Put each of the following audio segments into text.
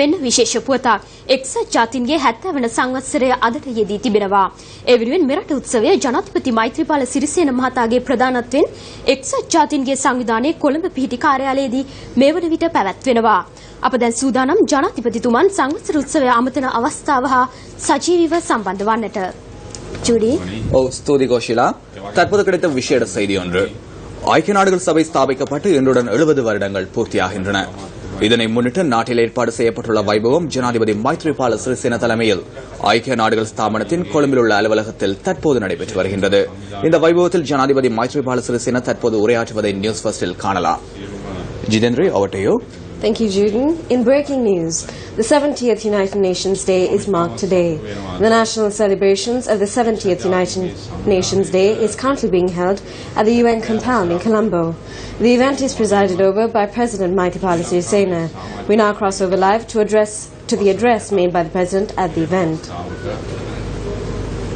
මෙන්න විශේෂ පුවතක්. එක්සත් ජාතීන්ගේ 70 වන සංවත්සරය අදට යෙදී තිබෙනවා. ඒ වෙනුවෙන් මෙරට උත්සවය ජනාධිපති මෛත්‍රීපාල සිරිසේන මහතාගේ ප්‍රධානත්වයෙන් එක්සත් ජාතීන්ගේ සංවිධානයේ කොළඹ පිහිටි කාර්යාලයේදී මේ වන විට පැවැත්වෙනවා. අප දැන් සූදානම් ජනාධිපතිතුමන් සංවත්සර උත්සවය අමතන අවස්ථාව හා சஜீவிව சம்பந்த வண்ணට. ஜூடி ஸ்துதி கோஷிலா தற்போது கிடைத்த விசேட செய்தி ஒன்று. ஐக்கிய நாடுகள் சபை ஸ்தாபிக்கப்பட்டு இன்றுடன் 70 வருடங்கள் பூர்த்தியாகின்றன. இதனை முன்னிட்டு நாட்டில் ஏற்பாடு செய்யப்பட்டுள்ள வைபவம் ஜனாதிபதி மைத்ரிபால சிறிசேன தலைமையில் ஐக்கிய நாடுகள் ஸ்தாபனத்தின் கொழும்பில் உள்ள அலுவலகத்தில் தற்போது நடைபெற்று வருகின்றது. இந்த வைபவத்தில் ஜனாதிபதி மைத்ரிபால சிறிசேன தற்போது உரையாற்றுவதை நியூஸ் ஃபர்ஸ்டில் காணலாம். ஜிதேந்திரி, over to you. Thank you, Juden. In breaking news, the 70th United Nations Day is marked today. The national celebrations of the 70th United Nations Day is currently being held at the UN compound in Colombo. The event is presided over by President Maithripala Sirisena. We now cross over live to the address made by the President at the event.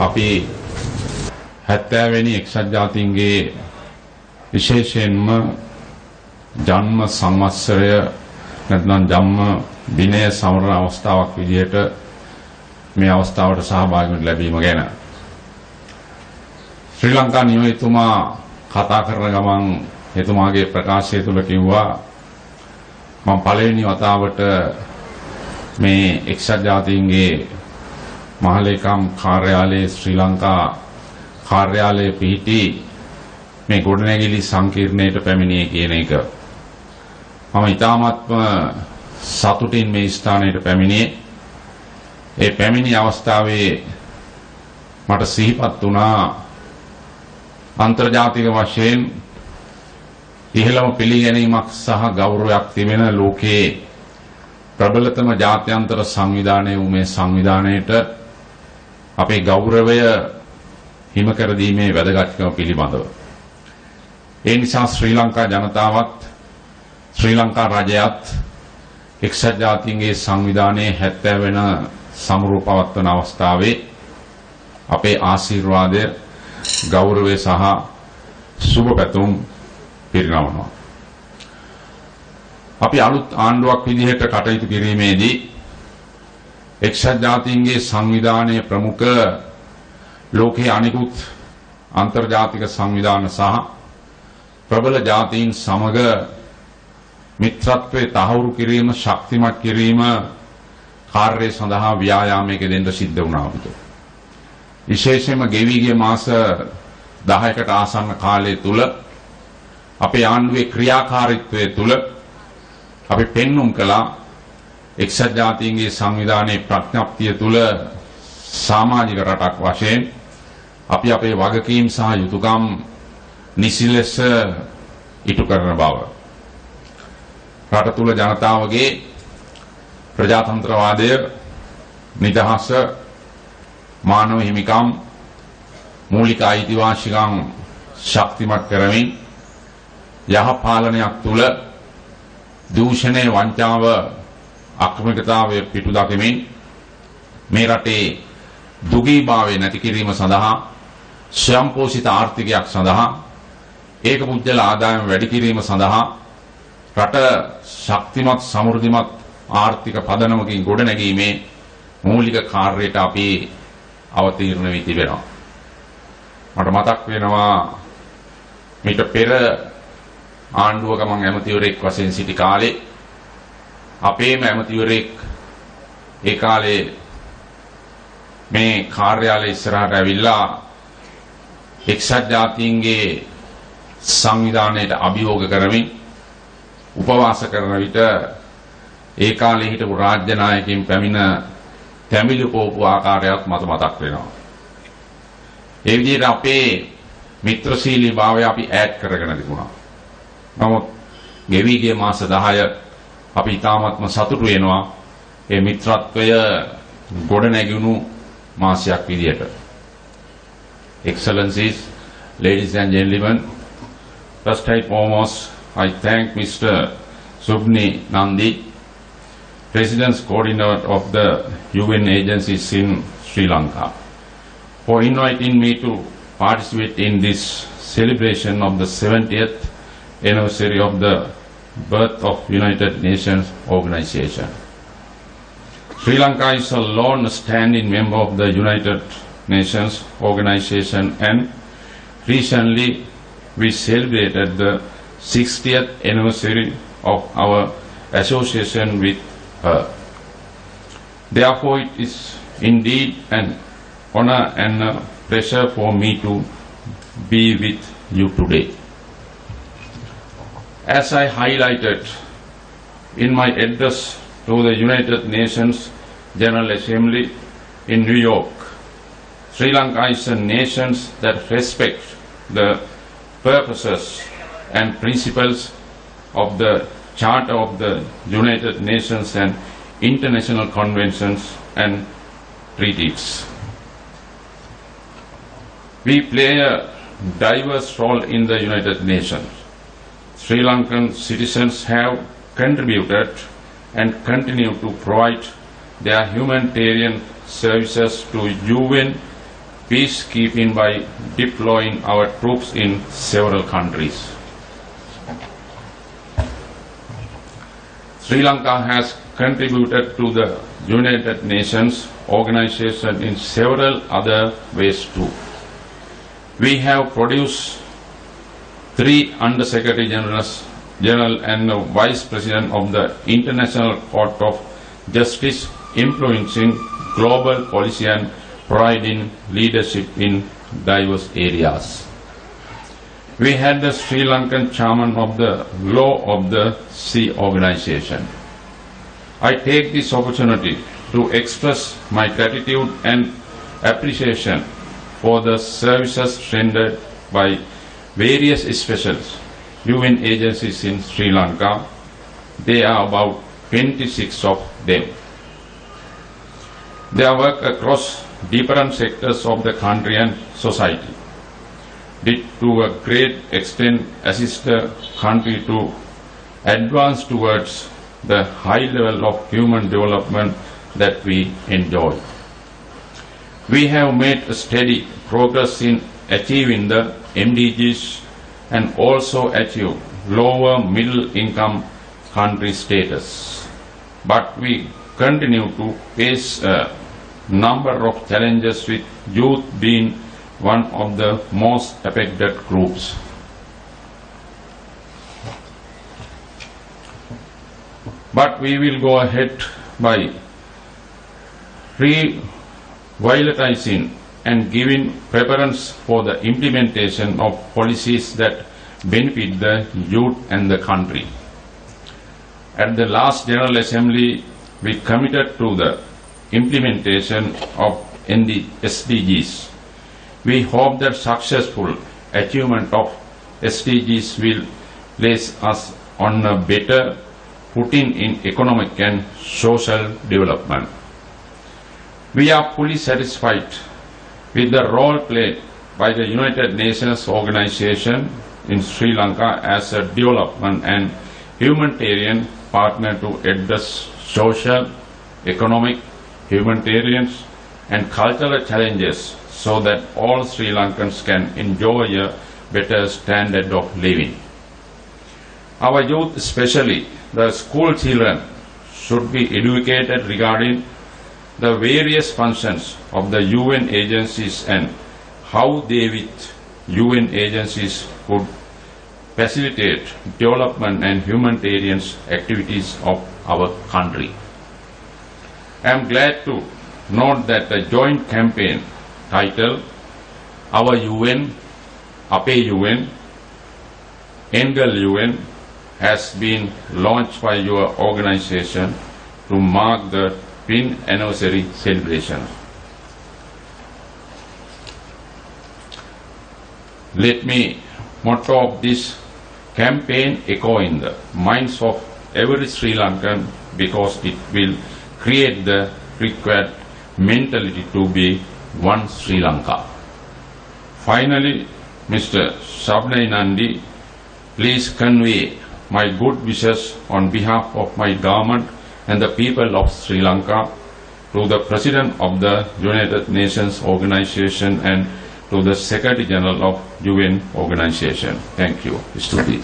අපි 70 වෙනි එක්සත් ජාතීන්ගේ විශේෂයෙන්ම ජන්ම සංවත්සරය නැත්නම් ජන්ම දිනය සමරන අවස්ථාවක් විදිහට මේ අවස්ථාවට සහභාගී වෙන්න ලැබීම ගැන ශ්‍රී ලංකා නියෝජිතතුමා කතා කරන ගමන් එතුමාගේ ප්‍රකාශය තුළ කිව්වා මම පළවෙනි වතාවට මේ එක්සත් ජාතීන්ගේ මහලේකම් කාර්යාලයේ ශ්‍රී ලංකා කාර්යාලයේ පිහිටි මේ ගොඩනැගිලි සංකීර්ණයට පැමිණියේ කියන එක මම ඉතාමත්ම සතුටින් මේ ස්ථානයට පැමිණියේ. ඒ පැමිණි අවස්ථාවේ මට සිහිපත් වුණා අන්තර්ජාතික වශයෙන් ඉහළම පිළිගැනීමක් සහ ගෞරවයක් තිබෙන ලෝකයේ ප්‍රබලතම ජාත්‍යන්තර සංවිධානය වූ මේ සංවිධානයට අපේ ගෞරවය හිම කර දීමේ වැදගත්කම පිළිබඳව. ඒ නිසා ශ්‍රී ලංකා ජනතාවත් ශ්‍රී ලංකා රජයත් එක්සත් ජාතීන්ගේ සංවිධානයේ 70 වෙන සමරුව පවත්වන අවස්ථාවේ අපේ ආශිර්වාදය ගෞරවය සහ සුබ පැතුම් පිරිනමනවා. අපි අලුත් ආණ්ඩුවක් විදිහට කටයුතු කිරීමේදී එක්සත් ජාතීන්ගේ සංවිධානයේ ප්‍රමුඛ ලෝකයේ අනිකුත් අන්තර්ජාතික සංවිධාන සහ ප්‍රබල ජාතීන් සමග මිත්‍රත්වයේ තහවුරු කිරීම ශක්තිමත් කිරීම කාර්යය සඳහා ව්‍යායාමයක දෙන්න සිද්ධ වුණා අපිට. විශේෂයෙන්ම ගෙවි ගිය මාස 10කට ආසන්න කාලය තුල අපේ ආණ්ඩුවේ ක්‍රියාකාරීත්වය තුල අපි පෙන්눔 කළා එක්සත් ජාතීන්ගේ සංවිධානයේ ප්‍රඥප්තිය තුල සමාජික රටක් වශයෙන් අපි අපේ වගකීම් සහ යුතුයකම් නිසි ලෙස ඉටු කරන බව. රට තුල ජනතාවගේ ප්‍රජාතන්ත්‍රවාදය නිදහස මානව හිමිකම් මූලික අයිතිවාසිකම් ශක්තිමත් කරමින් යහ පාලනයක් තුල දූෂණය වංචාව අක්‍රමිකතාවය පිටු දකිමින් මේ රටේ දුගීභාවය නැති කිරීම සඳහා ස්වයංපෝෂිත ආර්ථිකයක් සඳහා ඒක පුද්ගල ආදායම වැඩි කිරීම සඳහා රට ශක්තිමත් සමෘද්ධිමත් ආර්ථික පදනමකින් ගොඩනැගීමේ මූලික කාර්යයට අපි අවතීර්ණ වී තිබෙනවා. මට මතක් වෙනවා මීට පෙර ආණ්ඩුවක මම ඇමතිවරයෙක් වශයෙන් සිටි කාලේ අපේම ඇමතිවරයෙක් ඒ කාලේ මේ කාර්යාලය ඉස්සරහට ඇවිල්ලා එක්සත් ජාතීන්ගේ සංවිධානයට අභියෝග කරමින් උපවාස කරන විට ඒ කාලේ හිටපු රාජ්‍ය නායකයින් පැමිණ තැඹිලි පොපු ආකාරයක් මට මතක් වෙනවා. ඒ විදිහට අපේ මිත්‍රශීලී භාවය අපි ඈඩ් කරගෙන තිබුණා. නමුත් ගෙවි ගිය මාස 10 අපි තාමත්ම සතුටු වෙනවා මේ මිත්‍රත්වය ගොඩනැගුණු මාසයක් විදිහට. Excellencies, ladies and gentlemen, first and foremost, I thank Mr. Subni Nandi, President's Coordinator of the UN agencies in Sri Lanka, for inviting me to participate in this celebration of the 70th anniversary of the birth of United Nations Organization. Sri Lanka is a long-standing member of the United Nations organization, and recently we celebrated the 60th anniversary of our association with her. Therefore, it is indeed an honor and a pleasure for me to be with you today. As I highlighted in my address to the United Nations General Assembly in New York, Sri Lanka is a nation that respects the purposes and principles of the Charter of the United Nations and international conventions and treaties. We play a diverse role in the United Nations. Sri Lankan citizens have contributed and continue to provide their humanitarian services to UN peacekeeping by deploying our troops in several countries. Sri Lanka has contributed to the United Nations organization in several other ways too. We have produced 3 Under-Secretary General and Vice President of the International Court of Justice, influencing global policy and providing leadership in diverse areas. We had the Sri Lankan chairman of the Law of the Sea organization. I take this opportunity to express my gratitude and appreciation for the services rendered by various special UN agencies in Sri Lanka. There are about 26 of them. They work across different sectors of the country and society, did to a great extent assist the country to advance towards the high level of human development that we enjoy. We have made a steady progress in achieving the MDGs and also achieve lower middle income country status. But we continue to face a number of challenges, with youth being one of the most affected groups. But we will go ahead by revitalizing and giving preference for the implementation of policies that benefit the youth and the country. At the last General Assembly, we committed to the implementation of SDGs. We hope that successful achievement of SDGs will place us on a better footing in economic and social development. We are fully satisfied with the role played by the United Nations organization in Sri Lanka as a development and humanitarian partner to address social, economic, humanitarian and cultural challenges so that all Sri Lankans can enjoy a better standard of living. Our youth, especially the school children, should be educated regarding the various functions of the UN agencies and how they with UN agencies could facilitate development and humanitarian activities of our country. I am glad to note that the joint campaign titled Our UN, Ape UN, Engel UN has been launched by your organization to mark the 10th anniversary celebration. Let me motto of this campaign echo in the minds of every Sri Lankan, because it will create the required mentality to be one Sri Lanka. Finally, Mr. Sabnai Nandi, please convey my good wishes on behalf of my government and the people of Sri Lanka to the President of the United Nations Organization and to the Secretary General of UN Organization. Thank you. Stuti.